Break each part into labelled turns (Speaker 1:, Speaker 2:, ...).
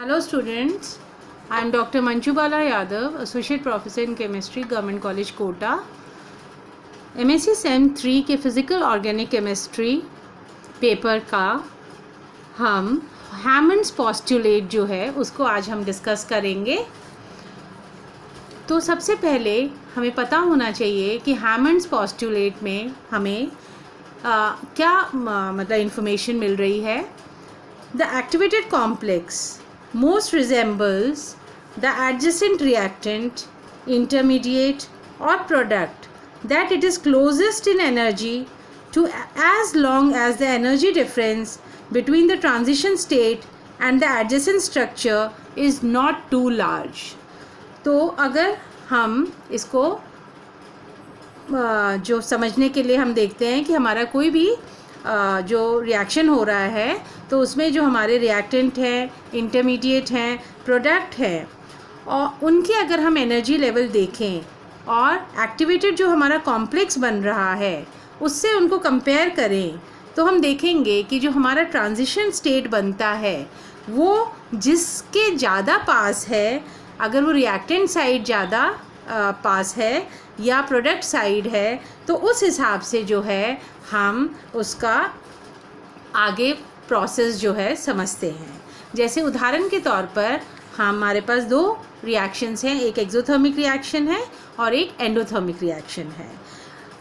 Speaker 1: Hello students, I am Dr. Manju Bala Yadav, Associate Professor in Chemistry, Government College कोटा। MSc sem 3 के physical organic chemistry paper का हम हैमंड्स postulate जो है उसको आज हम डिस्कस करेंगे। तो सबसे पहले हमें पता होना चाहिए कि हैमंड्स पोस्टुलेट में हमें क्या मतलब इंफॉर्मेशन मिल रही है। The activated complex most resembles the adjacent reactant, intermediate or product that it is closest in energy to as long as the energy difference between the transition state and the adjacent structure is not too large। तो अगर हम इसको जो समझने के लिए हम देखते हैं कि हमारा कोई भी जो रिएक्शन हो रहा है तो उसमें जो हमारे रिएक्टेंट हैं, इंटरमीडिएट हैं, प्रोडक्ट हैं और उनकी अगर हम एनर्जी लेवल देखें और एक्टिवेटेड जो हमारा कॉम्प्लेक्स बन रहा है उससे उनको कंपेयर करें तो हम देखेंगे कि जो हमारा ट्रांजिशन स्टेट बनता है वो जिसके ज़्यादा पास है, अगर वो रिएक्टेंट साइड ज़्यादा पास है या प्रोडक्ट साइड है तो उस हिसाब से जो है हम उसका आगे प्रोसेस जो है समझते हैं। जैसे उदाहरण के तौर पर हमारे पास दो रिएक्शंस हैं, एक एक्सोथर्मिक रिएक्शन है और एक एंडोथर्मिक रिएक्शन है।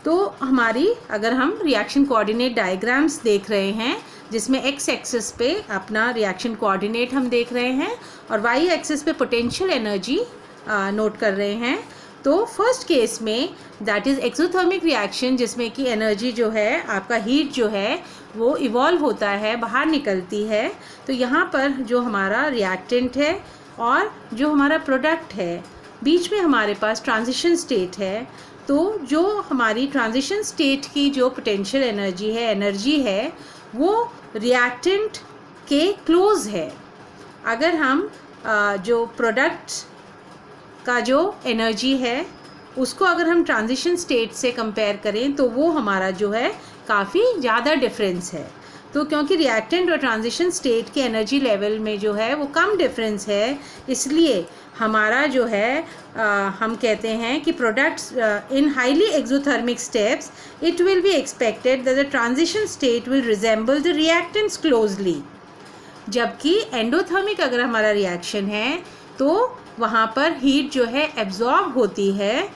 Speaker 1: तो हमारी अगर हम रिएक्शन कोऑर्डिनेट डायग्राम्स देख रहे हैं जिसमें एक्स एक्सिस पे अपना रिएक्शन कोऑर्डिनेट हम देख रहे हैं और वाई एक्सिस पे पोटेंशियल एनर्जी नोट कर रहे हैं। तो फर्स्ट केस में दैट इज़ एक्सोथर्मिक रिएक्शन जिसमें कि एनर्जी जो है आपका हीट जो है वो इवॉल्व होता है, बाहर निकलती है। तो यहाँ पर जो हमारा रिएक्टेंट है और जो हमारा प्रोडक्ट है बीच में हमारे पास ट्रांजिशन स्टेट है। तो जो हमारी ट्रांजिशन स्टेट की जो पोटेंशियल एनर्जी है वो रिएक्टेंट के क्लोज है। अगर हम जो प्रोडक्ट का जो एनर्जी है उसको अगर हम ट्रांजिशन स्टेट से कंपेयर करें तो वो हमारा जो है काफ़ी ज़्यादा डिफरेंस है। तो क्योंकि रिएक्टेंट और ट्रांजिशन स्टेट के एनर्जी लेवल में जो है वो कम डिफरेंस है, इसलिए हमारा जो है हम कहते हैं कि products in highly exothermic steps it will be expected that the transition state will resemble the reactants closely. जबकि एंडोथर्मिक अगर हमारा रिएक्शन है तो वहाँ पर हीट जो है एब्जॉर्ब होती है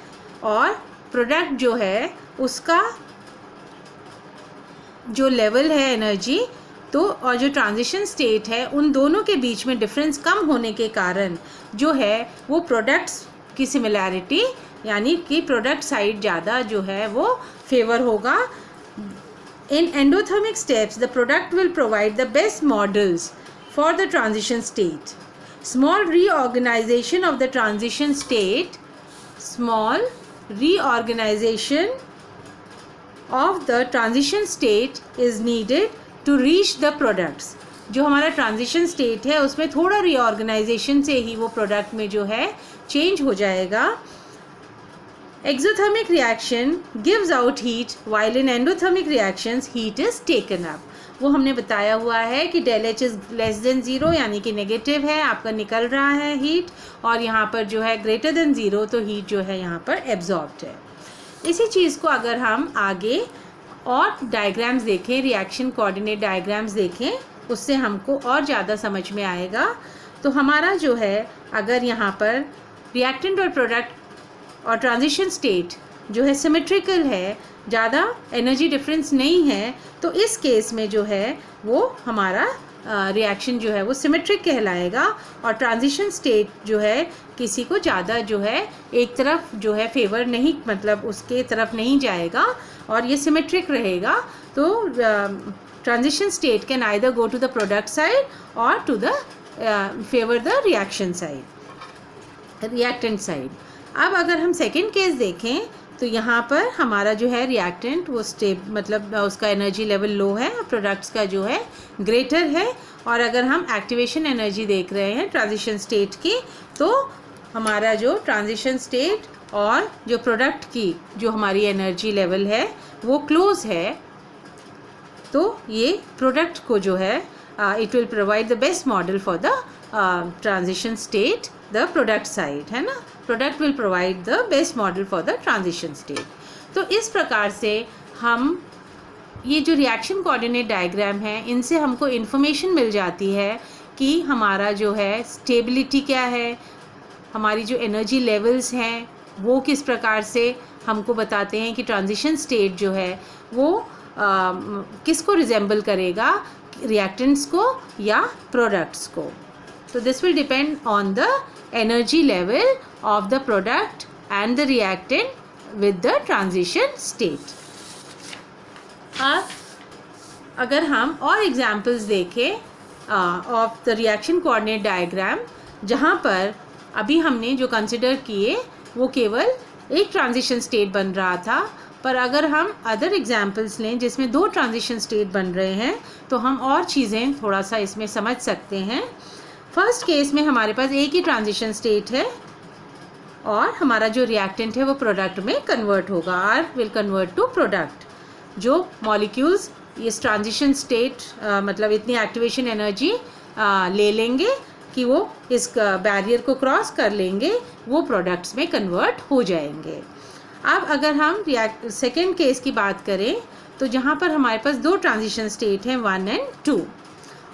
Speaker 1: और प्रोडक्ट जो है उसका जो लेवल है एनर्जी तो और जो ट्रांजिशन स्टेट है उन दोनों के बीच में डिफरेंस कम होने के कारण जो है वो प्रोडक्ट्स की सिमिलैरिटी यानी कि प्रोडक्ट साइड ज़्यादा जो है वो फेवर होगा। In endothermic steps the product will provide the best models for the transition state. Small reorganization of the transition state, small reorganization of the transition state is needed to reach the products। जो हमारा transition state है उसमें थोड़ा reorganisation से ही वो product में जो है चेंज हो जाएगा। Exothermic reaction gives out heat while in endothermic reactions heat is taken up। वो हमने बताया हुआ है कि del H is less than zero यानी कि नेगेटिव है, आपका निकल रहा है हीट, और यहाँ पर जो है ग्रेटर देन ज़ीरो तो हीट जो है यहाँ पर एब्जॉर्ब्ड है। इसी चीज़ को अगर हम आगे और डायग्राम्स देखें, रिएक्शन कोऑर्डिनेट डायग्राम्स देखें, उससे हमको और ज़्यादा समझ में आएगा। तो हमारा जो है अगर यहाँ पर रिएक्टेंट और प्रोडक्ट और ट्रांजिशन स्टेट जो है सिमेट्रिकल है, ज़्यादा एनर्जी डिफरेंस नहीं है, तो इस केस में जो है वो हमारा रिएक्शन जो है वो सिमेट्रिक कहलाएगा और ट्रांजिशन स्टेट जो है किसी को ज़्यादा जो है एक तरफ जो है फेवर नहीं, मतलब उसके तरफ नहीं जाएगा और ये सिमेट्रिक रहेगा। तो transition case can either go to the product side और to the favour the reaction side, reactant side. अब अगर हम सेकेंड केस देखें तो यहाँ पर हमारा जो है रिएक्टेंट वो मतलब उसका एनर्जी लेवल लो है, प्रोडक्ट्स का जो है ग्रेटर है। और अगर हम एक्टिवेशन एनर्जी देख रहे हैं ट्रांजिशन स्टेट की तो हमारा जो ट्रांजिशन स्टेट और जो प्रोडक्ट की जो हमारी एनर्जी लेवल है वो क्लोज है। तो ये प्रोडक्ट को जो है it will provide the best model for the transition state the product side, है ना. Product will provide the best model for the transition state. तो इस प्रकार से हम ये जो रिएक्शन कोऑर्डिनेट डायग्राम है, इनसे हमको इन्फॉर्मेशन मिल जाती है कि हमारा जो है स्टेबिलिटी क्या है, हमारी जो एनर्जी लेवल्स हैं वो किस प्रकार से हमको बताते हैं कि ट्रांजिशन स्टेट जो है वो किसको रिजेंबल करेगा, रिएक्टेंट्स को या प्रोडक्ट्स को. तो this will depend on the energy level of the product and the reactant with the transition state. अब अगर हम और एग्जाम्पल्स देखें of the reaction coordinate diagram, जहाँ पर अभी हमने जो कंसिडर किए वो केवल एक ट्रांजिशन स्टेट बन रहा था, पर अगर हम अदर एग्जाम्पल्स लें जिसमें 2 ट्रांजिशन स्टेट बन रहे हैं तो हम और चीज़ें थोड़ा सा इसमें समझ सकते हैं. फर्स्ट केस में हमारे पास एक ही ट्रांजिशन स्टेट है और हमारा जो रिएक्टेंट है वो प्रोडक्ट में कन्वर्ट होगा, R will convert to product. जो मॉलिक्यूल्स इस ट्रांजिशन स्टेट मतलब इतनी एक्टिवेशन एनर्जी ले लेंगे कि वो इस बैरियर को क्रॉस कर लेंगे, वो प्रोडक्ट्स में कन्वर्ट हो जाएंगे. अब अगर हम सेकेंड केस की बात करें तो जहाँ पर हमारे पास 2 ट्रांजिशन स्टेट हैं 1 और 2,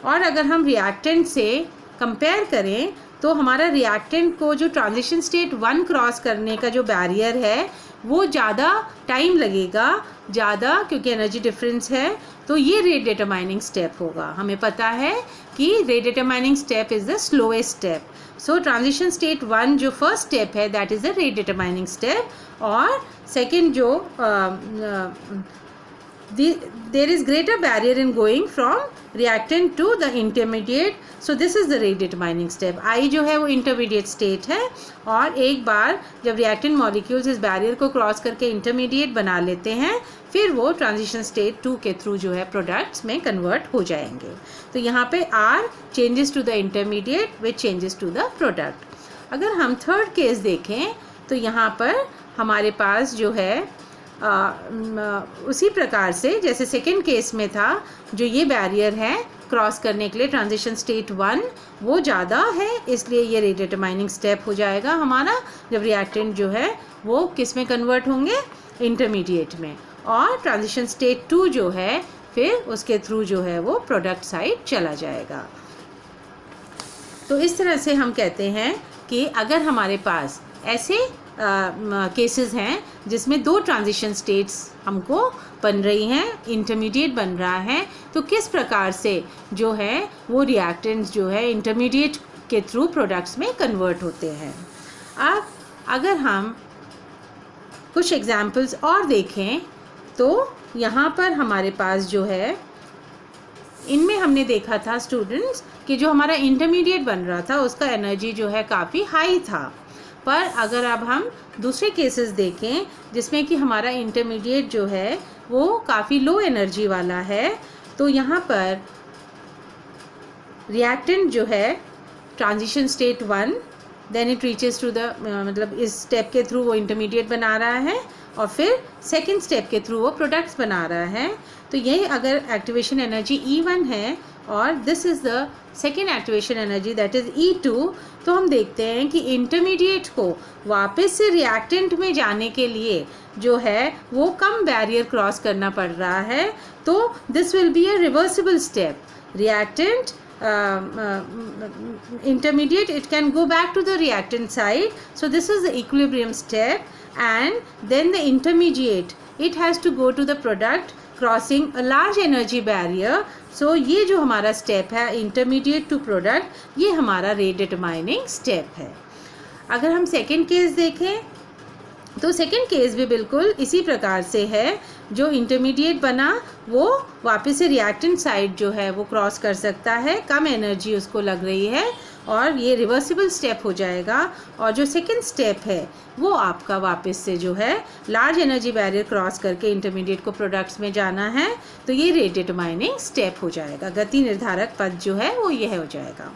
Speaker 1: और अगर हम रिएक्टेंट से कंपेयर करें तो हमारा रिएक्टेंट को जो ट्रांजिशन स्टेट 1 क्रॉस करने का जो बैरियर है वो ज़्यादा टाइम लगेगा, ज़्यादा, क्योंकि एनर्जी डिफरेंस है. तो ये रेट डिटरमाइनिंग स्टेप होगा. हमें पता है कि rate determining step is the slowest step. So transition state 1 जो फर्स्ट स्टेप है that is the rate determining step, और सेकेंड जो there is greater barrier in going from reactant to the intermediate, so this is the rate determining step. I जो है वो intermediate state है, और एक बार जब reactant molecules इस barrier को क्रॉस करके intermediate बना लेते हैं फिर वो transition state 2 के थ्रू जो है products में convert हो जाएंगे. तो यहाँ पे R changes to the intermediate which changes to the product. अगर हम थर्ड केस देखें तो यहाँ पर हमारे पास जो है उसी प्रकार से जैसे सेकेंड केस में था, जो ये बैरियर है क्रॉस करने के लिए ट्रांजिशन स्टेट 1 वो ज़्यादा है, इसलिए ये रेट डिटरमाइनिंग स्टेप हो जाएगा हमारा जब रिएक्टेंट जो है वो किस में कन्वर्ट होंगे, इंटरमीडिएट में, और ट्रांजिशन स्टेट 2 जो है फिर उसके थ्रू जो है वो प्रोडक्ट साइड चला जाएगा. तो इस तरह से हम कहते हैं कि अगर हमारे पास ऐसे केसेस हैं जिसमें 2 ट्रांजिशन स्टेट्स हमको बन रही हैं, इंटरमीडिएट बन रहा है, तो किस प्रकार से जो है वो रिएक्टेंट्स जो है इंटरमीडिएट के थ्रू प्रोडक्ट्स में कन्वर्ट होते हैं. अब अगर हम कुछ एग्जाम्पल्स और देखें तो यहाँ पर हमारे पास जो है इनमें हमने देखा था स्टूडेंट्स कि जो हमारा इंटरमीडिएट बन रहा था उसका एनर्जी जो है काफ़ी हाई था, पर अगर अब हम दूसरे केसेस देखें जिसमें कि हमारा इंटरमीडिएट जो है वो काफ़ी लो एनर्जी वाला है, तो यहाँ पर रिएक्टेंट जो है transition state 1 then it reaches to the मतलब इस स्टेप के थ्रू वो इंटरमीडिएट बना रहा है और फिर सेकेंड स्टेप के थ्रू वो प्रोडक्ट्स बना रहा है. तो यही अगर एक्टिवेशन एनर्जी E1 है और this is the second activation energy that is E2, तो हम देखते हैं कि इंटरमीडिएट को वापस से रिएक्टेंट में जाने के लिए जो है वो कम बैरियर क्रॉस करना पड़ रहा है. तो this will be a reversible step. Reactant intermediate it can go back to the reactant side, so this is the equilibrium step, and then the intermediate it has to go to the product crossing a large energy barrier. So ये जो हमारा step है intermediate to product, ये हमारा rate determining step है. अगर हम second case देखें तो सेकेंड केस भी बिल्कुल इसी प्रकार से है. जो इंटरमीडिएट बना वो वापस से रिएक्टेंट साइड जो है वो क्रॉस कर सकता है, कम एनर्जी उसको लग रही है और ये रिवर्सिबल स्टेप हो जाएगा. और जो सेकेंड स्टेप है वो आपका वापस से जो है लार्ज एनर्जी बैरियर क्रॉस करके इंटरमीडिएट को प्रोडक्ट्स में जाना है, तो ये रेट डिटरमाइनिंग स्टेप हो जाएगा. गति निर्धारक पद जो है वो यह हो जाएगा.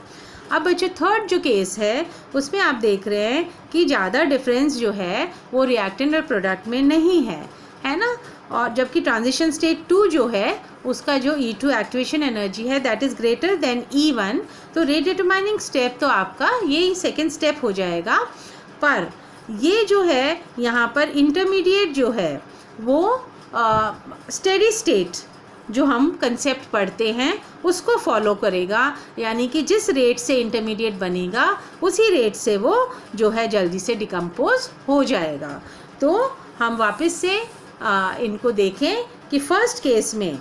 Speaker 1: अब बच्चों थर्ड जो केस है उसमें आप देख रहे हैं कि ज़्यादा डिफरेंस जो है वो रिएक्टेंट और प्रोडक्ट में नहीं है, है ना. और जबकि ट्रांजिशन स्टेट 2 जो है उसका जो E2 एक्टिवेशन एनर्जी है that is greater than E1, तो रेट डिटरमाइनिंग स्टेप तो आपका यही सेकेंड स्टेप हो जाएगा। पर ये जो है यहाँ पर इंटरमीडिएट जो है वो स्टेडी स्टेट जो हम कंसेप्ट पढ़ते हैं उसको फॉलो करेगा, यानी कि जिस रेट से इंटरमीडिएट बनेगा उसी रेट से वो जो है जल्दी से डिकम्पोज हो जाएगा। तो हम वापस से इनको देखें कि फर्स्ट केस में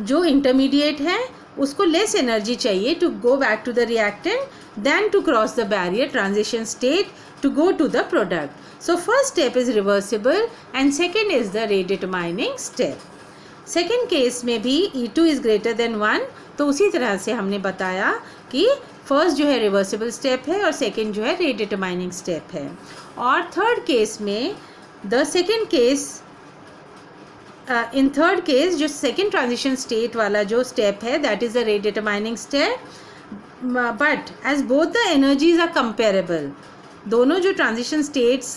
Speaker 1: जो इंटरमीडिएट है उसको लेस एनर्जी चाहिए to go back to the reactant then to cross the barrier transition state to go to the product. So first step is reversible and second is the rate determining step. Second case में भी E2 is greater than 1, तो उसी तरह से हमने बताया कि first जो है रिवर्सिबल स्टेप है और सेकेंड जो है रेट डिटरमाइनिंग स्टेप है। और थर्ड केस में the second case in third case जो सेकेंड ट्रांजिशन स्टेट वाला जो स्टेप है that is the rate determining step, but as both the energies are comparable, दोनों जो ट्रांजिशन स्टेट्स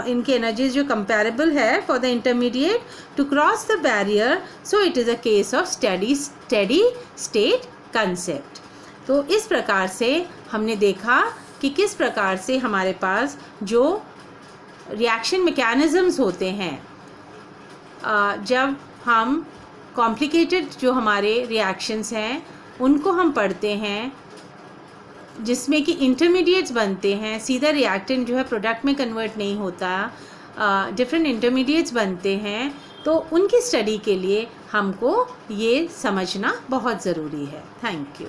Speaker 1: इनकी एनर्जीज जो कंपेरेबल है for the intermediate to cross the barrier, so it is a case of steady state concept. तो इस प्रकार से हमने देखा कि किस प्रकार से हमारे पास जो रिएक्शन मैकेनिज़म्स होते हैं जब हम कॉम्प्लिकेटेड जो हमारे रिएक्शंस हैं उनको हम पढ़ते हैं जिसमें कि इंटरमीडिएट्स बनते हैं, सीधा रिएक्टेंट जो है प्रोडक्ट में कन्वर्ट नहीं होता, डिफरेंट इंटरमीडिएट्स बनते हैं, तो उनकी स्टडी के लिए हमको ये समझना बहुत ज़रूरी है। Thank you.